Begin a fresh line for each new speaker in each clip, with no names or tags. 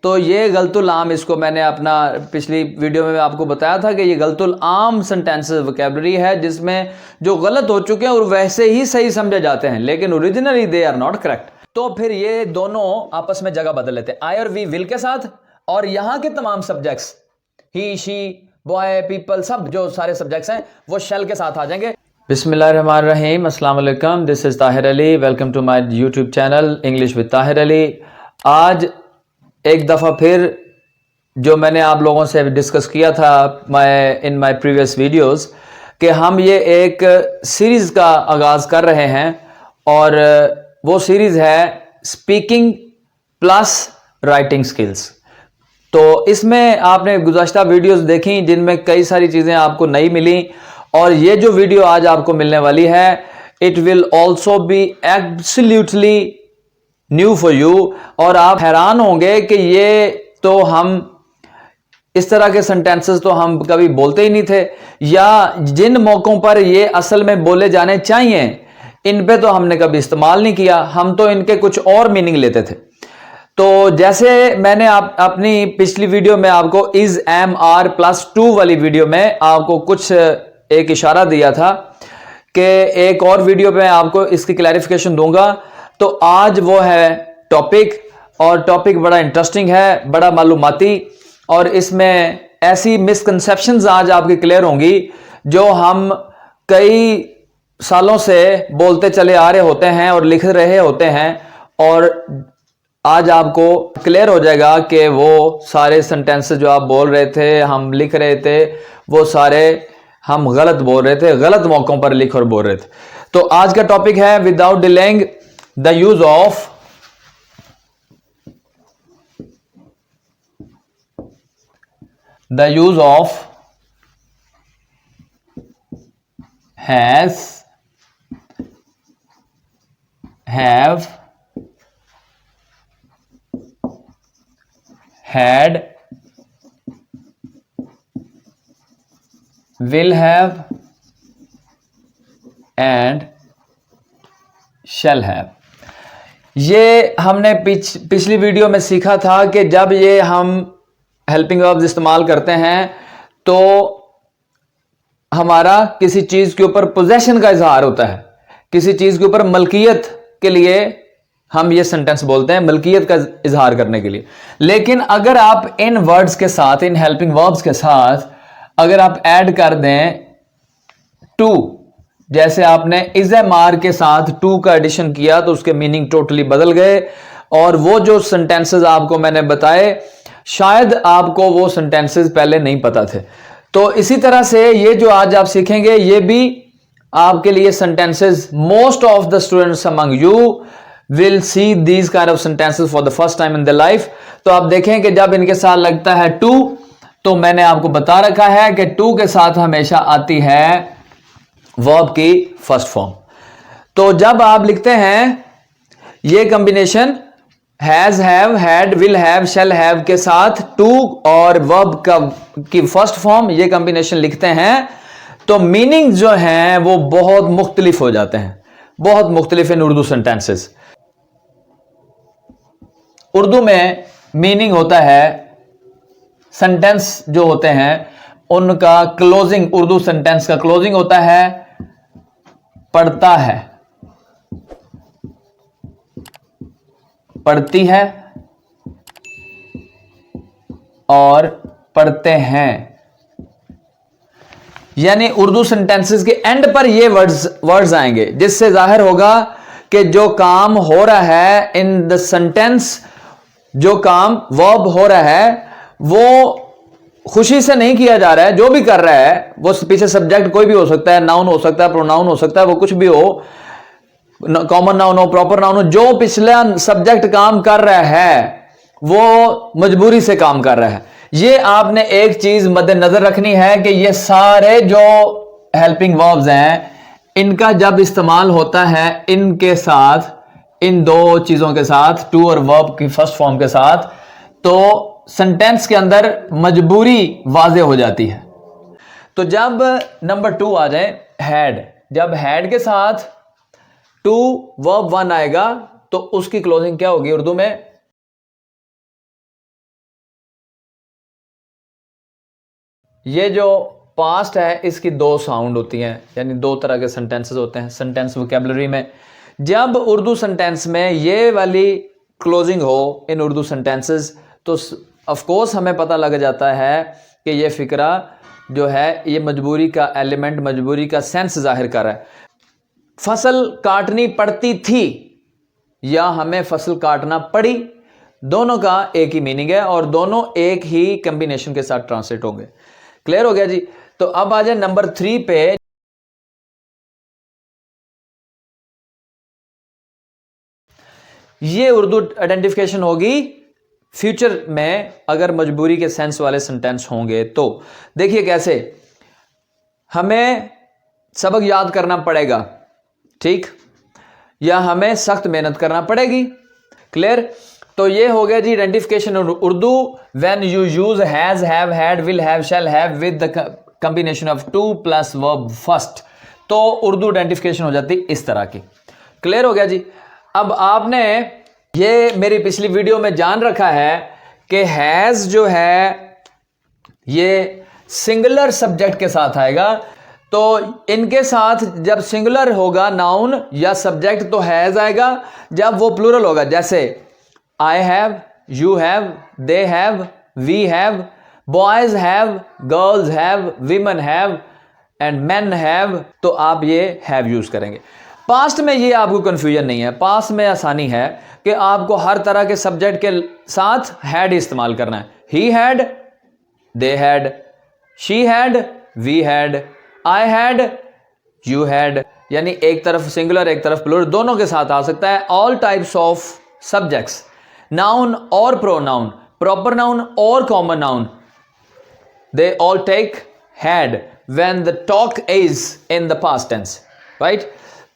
तो ये गलतुल आम, इसको मैंने अपना पिछली वीडियो में आपको बताया था कि ये गलतुल आम सेंटेंसेस वोकैबुलरी है जिसमें जो गलत हो चुके हैं और वैसे ही सही समझे जाते हैं, लेकिन originally they are not correct. तो फिर ये दोनों आपस में जगह बदल लेते हैं, आई और वी विल के साथ, और यहां के तमाम subjects he, she, boy, people, सब जो सारे सब्जेक्ट्स हैं वो शेल के साथ आ जाएंगे। बिस्मिल्लाहिर्रहमानिर्रहीम, अस्सलाम वालेकुम, this is Tahir Ali, welcome to my YouTube channel English with Tahir Ali. आज एक दफ़ा फिर जो मैंने आप लोगों से डिस्कस किया था इन माय प्रीवियस वीडियोस कि हम ये एक सीरीज़ का आगाज़ कर रहे हैं और वो सीरीज़ है स्पीकिंग प्लस राइटिंग स्किल्स। तो इसमें आपने गुज़श्ता वीडियोस देखी जिनमें कई सारी चीज़ें आपको नई मिली, और ये जो वीडियो आज आपको मिलने वाली है it will also be absolutely new for you. और आप हैरान होंगे कि ये तो हम इस तरह के सेंटेंसेस तो हम कभी बोलते ही नहीं थे, या जिन मौकों पर ये असल में बोले जाने चाहिए इन पे तो हमने कभी इस्तेमाल नहीं किया, हम तो इनके कुछ और मीनिंग लेते थे। तो जैसे मैंने अपनी पिछली वीडियो में आपको इज, एम, आर +2 वाली वीडियो में आपको कुछ एक इशारा दिया था कि एक और वीडियो में आपको इसकी क्लैरिफिकेशन दूंगा। तो आज वो है टॉपिक, और टॉपिक बड़ा इंटरेस्टिंग है, बड़ा मालूमाती, और इसमें ऐसी मिसकंसेप्शंस आज आपकी क्लियर होंगी जो हम कई सालों से बोलते चले आ रहे होते हैं और लिख रहे होते हैं, और आज आपको क्लियर हो जाएगा कि वो सारे सेंटेंसेस जो आप बोल रहे थे, हम लिख रहे थे, वो सारे हम गलत बोल रहे थे, गलत मौकों पर लिख और बोल रहे थे। तो आज का टॉपिक है without delaying the use of has, have, had, will have and shall have। ये हमने पिछली वीडियो में सीखा था कि जब ये हम हेल्पिंग वर्ब्स इस्तेमाल करते हैं तो हमारा किसी चीज के ऊपर पोजेशन का इजहार होता है, किसी चीज के ऊपर मलकियत के लिए हम ये सेंटेंस बोलते हैं, मलकियत का इजहार करने के लिए। लेकिन अगर आप इन वर्ड्स के साथ, इन हेल्पिंग वर्ब्स के साथ अगर आप ऐड कर दें टू, जैसे आपने इज, एम, आर के साथ टू का एडिशन किया तो उसके मीनिंग टोटली बदल गए, और वो जो सेंटेंसेस आपको मैंने बताए शायद आपको वो सेंटेंसेस पहले नहीं पता थे। तो इसी तरह से ये जो आज आप सीखेंगे ये भी आपके लिए sentences, most of the students among you will see these kind of sentences for the first time in their life। तो आप देखें कि जब इनके साथ लगता है टू, तो मैंने आपको बता रखा है कि टू के साथ हमेशा आती है वर्ब की फर्स्ट फॉर्म। तो जब आप लिखते हैं ये combination has, have, had, will have, shall have के साथ टू और वर्ब की फर्स्ट फॉर्म, ये कॉम्बिनेशन लिखते हैं तो मीनिंग जो हैं वो बहुत मुख्तलिफ हो जाते हैं, बहुत मुख्तलिफ इन उर्दू सेंटेंसेस। उर्दू में मीनिंग होता है, सेंटेंस जो होते हैं उनका क्लोजिंग, उर्दू सेंटेंस का क्लोजिंग होता है पढ़ता है, पढ़ती है और पढ़ते हैं। यानी उर्दू सेंटेंसेस के एंड पर ये वर्ड्स आएंगे जिससे जाहिर होगा कि जो काम हो रहा है इन द सेंटेंस, जो काम वर्ब हो रहा है वो खुशी से नहीं किया जा रहा है, जो भी कर रहा है वो पीछे सब्जेक्ट कोई भी हो सकता है, नाउन हो सकता है, प्रोनाउन हो सकता है, वो कुछ भी हो, कॉमन नाउन हो, प्रॉपर नाउन हो, जो पिछला सब्जेक्ट काम कर रहा है वो मजबूरी से काम कर रहा है। ये आपने एक चीज मद्देनजर रखनी है कि ये सारे जो हेल्पिंग वर्ब्स हैं इनका जब इस्तेमाल होता है इनके साथ, इन दो चीजों के साथ, टू और वर्ब की फर्स्ट फॉर्म के साथ, तो सेंटेंस के अंदर मजबूरी वाज़े हो जाती है। तो जब नंबर 2 आ जाए हैड, जब हैड के साथ टू वर्ब 1 आएगा तो उसकी क्लोजिंग क्या होगी उर्दू में? ये जो पास्ट है इसकी दो साउंड होती हैं, यानी दो तरह के सेंटेंसेस होते हैं सेंटेंस वोकैबुलरी में। जब उर्दू सेंटेंस में ये वाली क्लोजिंग हो इन उर्दू सेंटेंसेस तो ऑफ कोर्स हमें पता लग जाता है कि ये फ़िक्रा जो है ये मजबूरी का एलिमेंट, मजबूरी का सेंस जाहिर कर रहा है। फसल काटनी पड़ती थी या हमें फसल काटना पड़ी, दोनों का एक ही मीनिंग है और दोनों एक ही कॉम्बिनेशन के साथ ट्रांसलेट होंगे। क्लियर हो गया जी। तो अब आ जाए नंबर 3 पे। ये उर्दू आइडेंटिफिकेशन होगी फ्यूचर में अगर मजबूरी के सेंस वाले सेंटेंस होंगे तो। देखिए कैसे, हमें सबक याद करना पड़ेगा, ठीक, या हमें सख्त मेहनत करना पड़ेगी। क्लियर। तो ये हो गया जी identification Urdu. When you use has, have, had, will have, shall have with the combination of to plus verb first, तो उर्दू आइडेंटिफिकेशन हो जाती इस तरह की। क्लियर हो गया जी। अब आपने ये मेरी पिछली वीडियो में जान रखा है कि हैज जो है ये सिंगुलर सब्जेक्ट के साथ आएगा, तो इनके साथ जब सिंगुलर होगा नाउन या सब्जेक्ट तो हैज आएगा, जब वो प्लूरल होगा जैसे I have, you have, they have, we have, boys have, girls have, women have and men have, तो आप ये हैव यूज करेंगे। पास्ट में ये आपको कंफ्यूजन नहीं है, पास्ट में आसानी है कि आपको हर तरह के सब्जेक्ट के साथ हैड इस्तेमाल करना है। He had, they had, she had, we had, I had, you had, यानी एक तरफ सिंगुलर एक तरफ प्लूरल दोनों के साथ आ सकता है। All types of subjects, noun और प्रोनाउन, प्रॉपर नाउन और common noun, they all take had when the talk is in the past tense, right?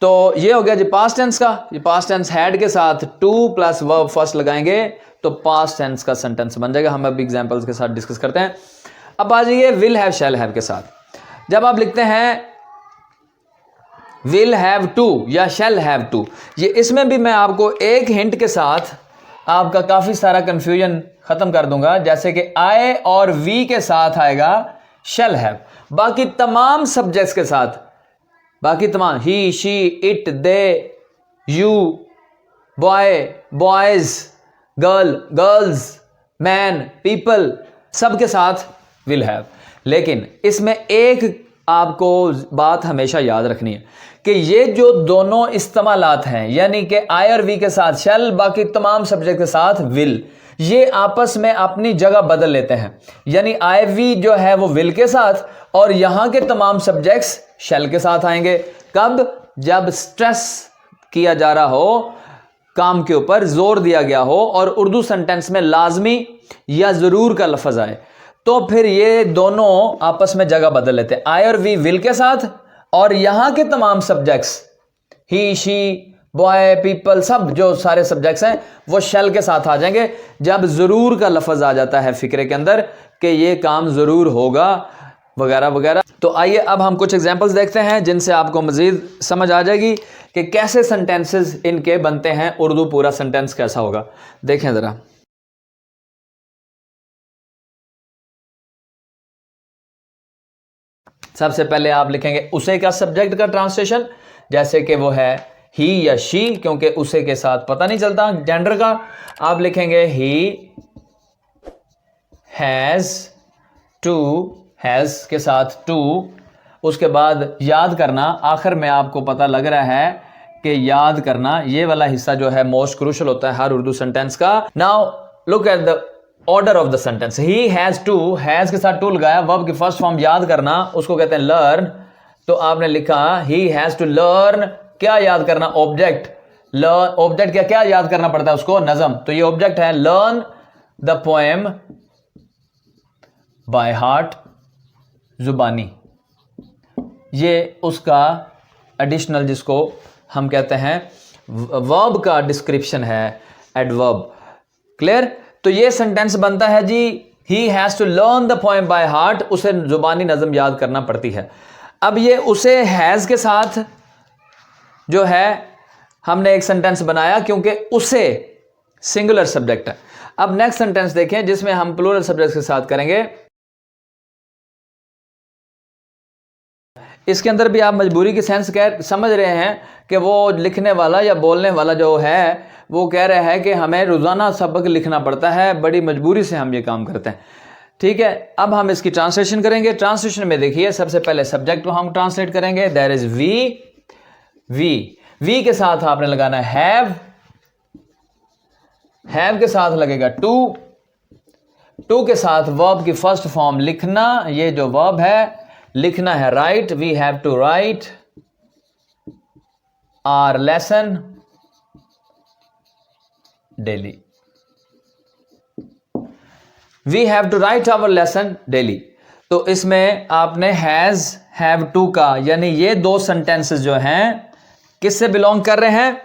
तो ये हो गया जी पास्ट टेंस का। ये पास्ट टेंस हैड के साथ टू प्लस वर्ब फर्स्ट लगाएंगे तो पास्ट टेंस का सेंटेंस बन जाएगा। हम अब एग्जांपल्स के साथ डिस्कस करते हैं। अब आ जाइए विल हैव, शैल हैव के साथ। जब आप लिखते हैं विल हैव टू या शैल हैव टू, ये इसमें भी मैं आपको एक हिंट के साथ आपका काफी सारा कंफ्यूजन खत्म कर दूंगा। जैसे कि आई और वी के साथ आएगा शैल हैव, बाकी तमाम सब्जेक्ट्स के साथ, बाकी तमाम he, she, it, they, you, boy, boys, girl, girls, man, people, सबके साथ विल हैव। लेकिन इसमें एक आपको बात हमेशा याद रखनी है कि ये जो दोनों इस्तेमालात हैं, यानी कि आई और वी के साथ शैल, बाकी तमाम सब्जेक्ट के साथ विल, ये आपस में अपनी जगह बदल लेते हैं। यानी आई वी जो है वो विल के साथ और यहां के तमाम सब्जेक्ट्स शैल के साथ आएंगे। कब? जब स्ट्रेस किया जा रहा हो, काम के ऊपर जोर दिया गया हो और उर्दू सेंटेंस में लाजमी या जरूर का लफ्ज आए, तो फिर ये दोनों आपस में जगह बदल लेते हैं। आई और वी विल के साथ और यहां के तमाम subjects he, she, boy, people, सब जो सारे सब्जेक्ट्स हैं वो शैल के साथ आ जाएंगे जब जरूर का लफ्ज आ जाता है फिक्रे के अंदर कि ये काम जरूर होगा वगैरह वगैरह। तो आइए अब हम कुछ एग्जांपल्स देखते हैं जिनसे आपको मजीद समझ आ जाएगी कि कैसे सेंटेंसेस इनके बनते हैं, उर्दू पूरा सेंटेंस कैसा होगा। देखें जरा। सबसे पहले आप लिखेंगे उसे का सब्जेक्ट का ट्रांसलेशन, जैसे कि वो है ही या शी, क्योंकि उसे के साथ पता नहीं चलता जेंडर का। आप लिखेंगे ही हैज टू, हैज के साथ टू, उसके बाद याद करना। आखिर में आपको पता लग रहा है कि याद करना ये वाला हिस्सा जो है मोस्ट क्रूशियल होता है हर उर्दू सेंटेंस का। Now look at the order of the sentence. He has to, has के साथ टू लगाया, वर्ब की फर्स्ट फॉर्म याद करना, उसको कहते हैं लर्न। तो आपने लिखा ही हैज टू लर्न, क्या याद करना? ऑब्जेक्ट। लर्न, ऑब्जेक्ट क्या क्या याद करना पड़ता है उसको? नज़म। तो ये ऑब्जेक्ट है। Learn the poem by heart, जुबानी, ये उसका एडिशनल जिसको हम कहते हैं वर्ब का डिस्क्रिप्शन है, एडवर्ब। क्लियर? तो ये सेंटेंस बनता है जी he has to learn the poem by heart, उसे जुबानी नज़म याद करना पड़ती है। अब ये उसे हैज के साथ जो है हमने एक सेंटेंस बनाया क्योंकि उसे सिंगुलर सब्जेक्ट है। अब नेक्स्ट सेंटेंस देखें जिसमें हम प्लूरल सब्जेक्ट के साथ करेंगे। इसके अंदर भी आप मजबूरी की सेंस समझ रहे हैं कि वो लिखने वाला या बोलने वाला जो है वो कह रहा है कि हमें रोज़ाना सबक लिखना पड़ता है, बड़ी मजबूरी से हम ये काम करते हैं। ठीक है, अब हम इसकी ट्रांसलेशन करेंगे। ट्रांसलेशन में देखिए, सबसे पहले सब्जेक्ट को हम ट्रांसलेट करेंगे, देयर इज वी के साथ आपने लगाना है हैव के साथ लगेगा टू के साथ वर्ब की फर्स्ट फॉर्म लिखना, ये जो वर्ब है लिखना है write, we have to write our lesson daily, we have to write our lesson daily. तो इसमें आपने हैज हैव टू का, यानी ये दो सेंटेंसेस जो हैं किससे बिलोंग कर रहे हैं,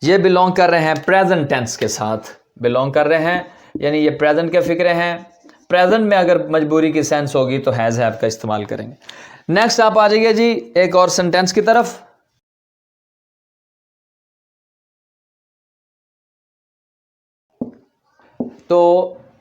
ये बिलोंग कर रहे हैं प्रेजेंट टेंस के साथ बिलोंग कर रहे हैं, यानी ये प्रेजेंट के फिक्रे हैं। प्रेजेंट में अगर मजबूरी की सेंस होगी तो हैज हैव का इस्तेमाल करेंगे। नेक्स्ट आप आ जाइए जी एक और सेंटेंस की तरफ। तो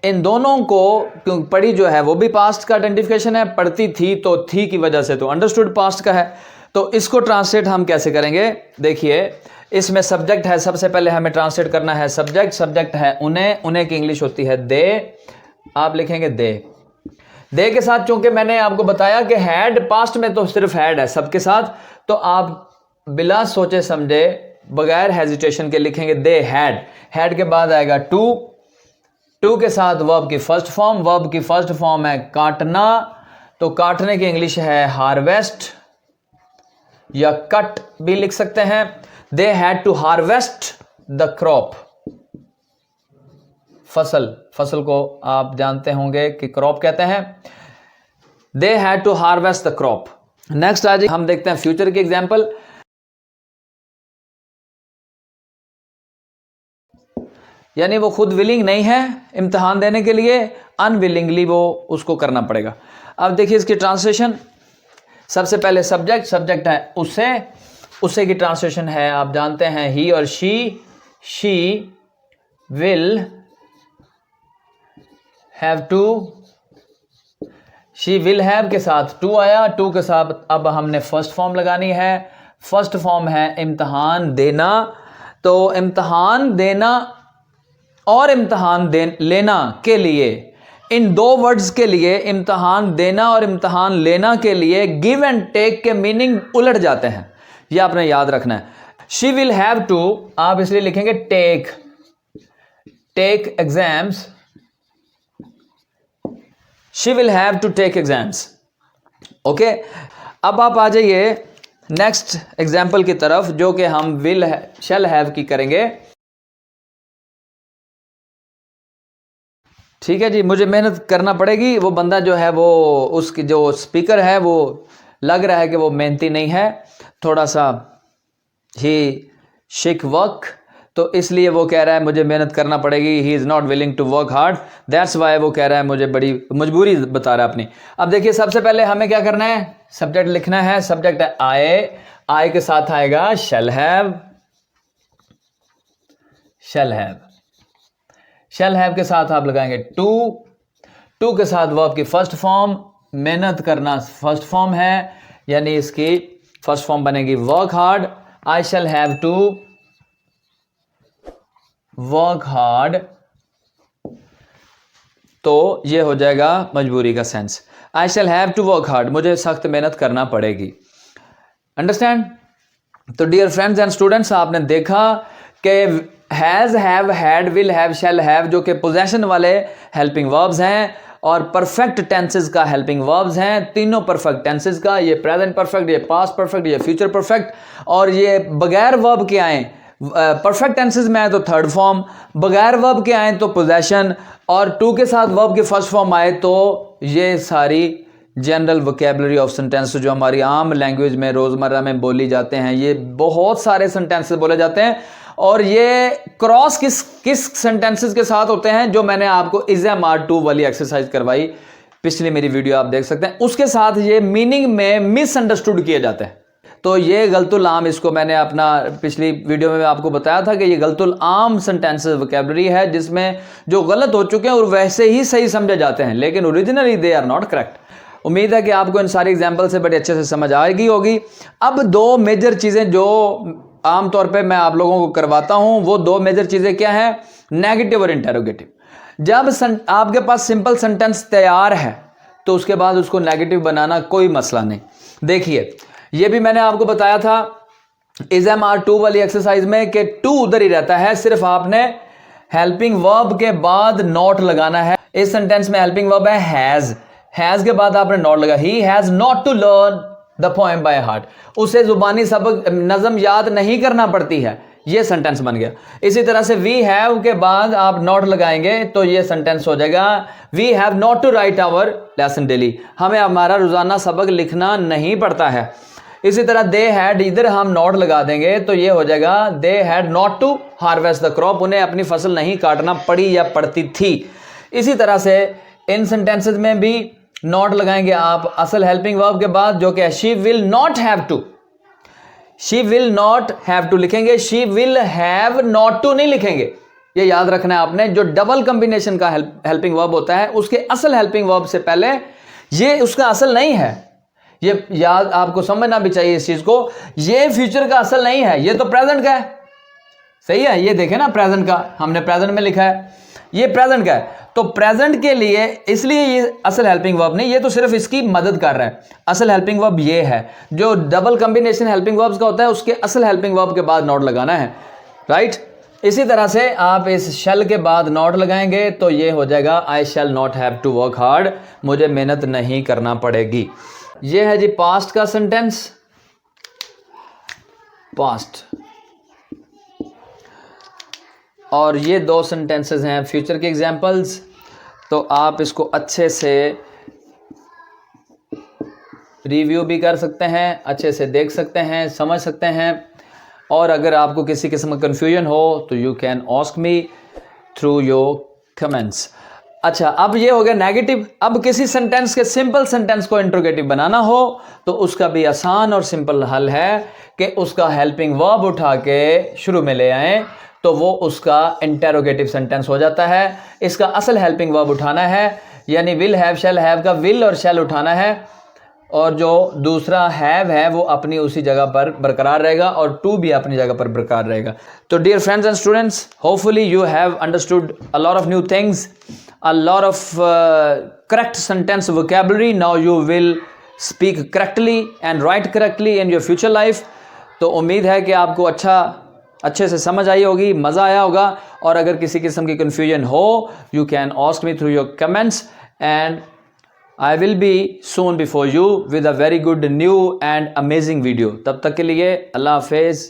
इन दोनों को क्यों पढ़ी जो है वो भी पास्ट का आइडेंटिफिकेशन है, पढ़ती थी तो थी की वजह से तो अंडरस्टूड पास्ट का है। तो इसको ट्रांसलेट हम कैसे करेंगे, देखिए इसमें सब्जेक्ट है, सबसे पहले हमें ट्रांसलेट करना है सब्जेक्ट है उन्हें की इंग्लिश होती है दे, आप लिखेंगे दे के साथ, चूंकि मैंने आपको बताया कि हैड पास्ट में तो सिर्फ हैड है सबके साथ, तो आप बिला सोचे समझे बगैर हेजिटेशन के लिखेंगे दे हैड के बाद आएगा टू के साथ वर्ब की फर्स्ट फॉर्म है काटना, तो काटने की इंग्लिश है हार्वेस्ट या कट भी लिख सकते हैं। They had to harvest the crop, फसल को आप जानते होंगे कि क्रॉप कहते हैं। They had to harvest the crop. Next आज हम देखते हैं फ्यूचर की एग्जांपल। यानी वो खुद विलिंग नहीं है इम्तिहान देने के लिए, अनविलिंगली वो उसको करना पड़ेगा। अब देखिए इसकी ट्रांसलेशन, सबसे पहले सब्जेक्ट है उसे की ट्रांसलेशन है आप जानते हैं ही और she will have to, she will have के साथ टू आया, टू के साथ अब हमने फर्स्ट फॉर्म लगानी है, फर्स्ट फॉर्म है इम्तिहान देना। तो इम्तिहान देना और इम्तिहान लेना के लिए, इन दो वर्ड्स के लिए, इम्तिहान देना और इम्तिहान लेना के लिए गिव एंड टेक के मीनिंग उलट जाते हैं, यह आपने याद रखना है। शी विल हैव टू आप इसलिए लिखेंगे take exams, she will have to take exams. Okay, अब आप आ जाइए नेक्स्ट एग्जाम्पल की तरफ, जो कि हम शैल हैव की करेंगे। ठीक है जी, मुझे मेहनत करना पड़ेगी। वो बंदा जो है वो उसकी जो स्पीकर है वो लग रहा है कि वो मेहनती नहीं है, थोड़ा सा ही शिक वर्क, तो इसलिए वो कह रहा है मुझे मेहनत करना पड़ेगी। He is not willing to work hard, that's why वो कह रहा है मुझे बड़ी मजबूरी बता रहा है अपनी। अब देखिए सबसे पहले हमें क्या करना है, सब्जेक्ट लिखना है। सब्जेक्ट है आई के साथ आएगा शैल हैव के साथ आप लगाएंगे टू के साथ वर्ब की फर्स्ट फॉर्म, मेहनत करना फर्स्ट फॉर्म है, यानी इसकी फर्स्ट फॉर्म बनेगी work hard. I shall have to work hard, तो ये हो जाएगा मजबूरी का sense. I shall have to work hard, मुझे सख्त मेहनत करना पड़ेगी। अंडरस्टैंड? तो डियर फ्रेंड्स एंड स्टूडेंट्स, आपने देखा कि has, have, had, will have, shall have जो कि पोजेशन वाले हेल्पिंग वर्ब्स हैं और परफेक्ट टेंसेस का हेल्पिंग वर्ब्स हैं, तीनों परफेक्ट टेंसेस का, ये प्रेजेंट परफेक्ट, ये पास्ट परफेक्ट, ये फ्यूचर परफेक्ट। और ये बगैर वर्ब के आए, परफेक्ट टेंसेस में आए तो थर्ड फॉर्म, बगैर वर्ब के आए तो पोजेशन, और टू के साथ वर्ब की फर्स्ट फॉर्म आए तो ये सारी जनरल वोकेबलरी ऑफ सेंटेंस जो हमारी आम लैंग्वेज में रोज़मर्रा में बोली जाते हैं। ये बहुत सारे सेंटेंसेस बोले जाते हैं और ये क्रॉस किस सेंटेंसेस के साथ होते हैं, जो मैंने आपको ISAMR2 वाली एक्सरसाइज करवाई, पिछली मेरी वीडियो आप देख सकते हैं, उसके साथ ये मीनिंग में मिसअंडरस्टूड किए जाते हैं। तो ये गलतुल आम, इसको मैंने अपना पिछली वीडियो में आपको बताया था कि ये गलतुल आम सेंटेंसेस वोकेबलरी है जिसमें जो गलत हो चुके हैं और वैसे ही सही समझे जाते हैं, लेकिन originally they are not correct. उम्मीद है कि आपको इन सारी एग्जाम्पल से बड़े अच्छे से समझ आएगी होगी। अब दो मेजर चीज़ें जो आमतौर पे मैं आप लोगों को करवाता हूं, वो दो मेजर चीज़ें क्या हैं? नेगेटिव और इंटेरोगेटिव। जब आपके पास सिंपल सेंटेंस तैयार है तो उसके बाद उसको नेगेटिव बनाना कोई मसला नहीं। देखिए, ये भी मैंने आपको बताया था इज एम आर टू वाली एक्सरसाइज में कि टू उधर ही रहता है, सिर्फ आपने हेल्पिंग वर्ब के बाद नॉट लगाना है। इस सेंटेंस में हेल्पिंग वर्ब है हैज के बाद आपने नॉट लगा। He has not to learn the poem by heart, उसे जुबानी सबक नज़म याद नहीं करना पड़ती है, ये सेंटेंस बन गया। इसी तरह से वी हैव के बाद आप नॉट लगाएंगे तो ये सेंटेंस हो जाएगा we have not to write our lesson daily, हमें हमारा रोजाना सबक लिखना नहीं पड़ता है। इसी तरह दे हैड, इधर हम नॉट लगा देंगे तो ये हो जाएगा they had not to harvest the crop, उन्हें अपनी फसल नहीं काटना पड़ी या पड़ती थी। इसी तरह से इन सेंटेंसेस में भी नॉट लगाएंगे आप असल हेल्पिंग वर्ब के बाद, जो कि she will not have to, she will not have to लिखेंगे, she will have not to नहीं लिखेंगे। ये याद रखना है आपने, जो डबल कॉम्बिनेशन का हेल्पिंग वर्ब होता है उसके असल हेल्पिंग वर्ब से पहले ये उसका असल नहीं है। ये याद आपको समझना भी चाहिए इस चीज को, ये फ्यूचर का असल नहीं है, ये तो प्रेजेंट का है। सही है, ये देखें ना, प्रेजेंट का हमने प्रेजेंट में लिखा है, ये प्रेजेंट का है। तो प्रेजेंट के लिए इसलिए ये असल हेल्पिंग वर्ब नहीं, ये तो सिर्फ इसकी मदद कर रहा है। असल हेल्पिंग वर्ब ये है, जो डबल कॉम्बिनेशन हेल्पिंग वर्ब्स का होता है उसके असल हेल्पिंग वर्ब के बाद नॉट लगाना है, राइट। इसी तरह से आप इस शैल के बाद नॉट लगाएंगे तो ये हो जाएगा I shall not have to work hard, मुझे मेहनत नहीं करना पड़ेगी। ये है जी पास्ट का सेंटेंस, पास्ट, और ये दो सेंटेंसेस हैं फ्यूचर के एग्जांपल्स। तो आप इसको अच्छे से रिव्यू भी कर सकते हैं, अच्छे से देख सकते हैं, समझ सकते हैं, और अगर आपको किसी किस्म का कन्फ्यूजन हो तो you can ask me through your comments. अच्छा, अब ये हो गया नेगेटिव। अब किसी सेंटेंस के सिंपल सेंटेंस को इंट्रोगेटिव बनाना हो तो उसका भी आसान और सिंपल हल है कि उसका हेल्पिंग वर्ब उठा के शुरू में ले आएं तो वो उसका इंटेरोगेटिव सेंटेंस हो जाता है। इसका असल हेल्पिंग वर्ब उठाना है, यानी विल हैव शैल हैव का विल और शैल उठाना है, और जो दूसरा हैव है वो अपनी उसी जगह पर बरकरार रहेगा और टू भी अपनी जगह पर बरकरार रहेगा। तो dear friends and students, hopefully you have understood a lot of new things, a lot of correct sentence vocabulary. Now you will speak correctly and write correctly in your future life. तो उम्मीद है कि आपको अच्छे से समझ आई होगी, मज़ा आया होगा, और अगर किसी किस्म की कन्फ्यूजन हो you can ask me through your comments and I will be soon before you with a very good new and amazing video. तब तक के लिए अल्लाह हाफिज़।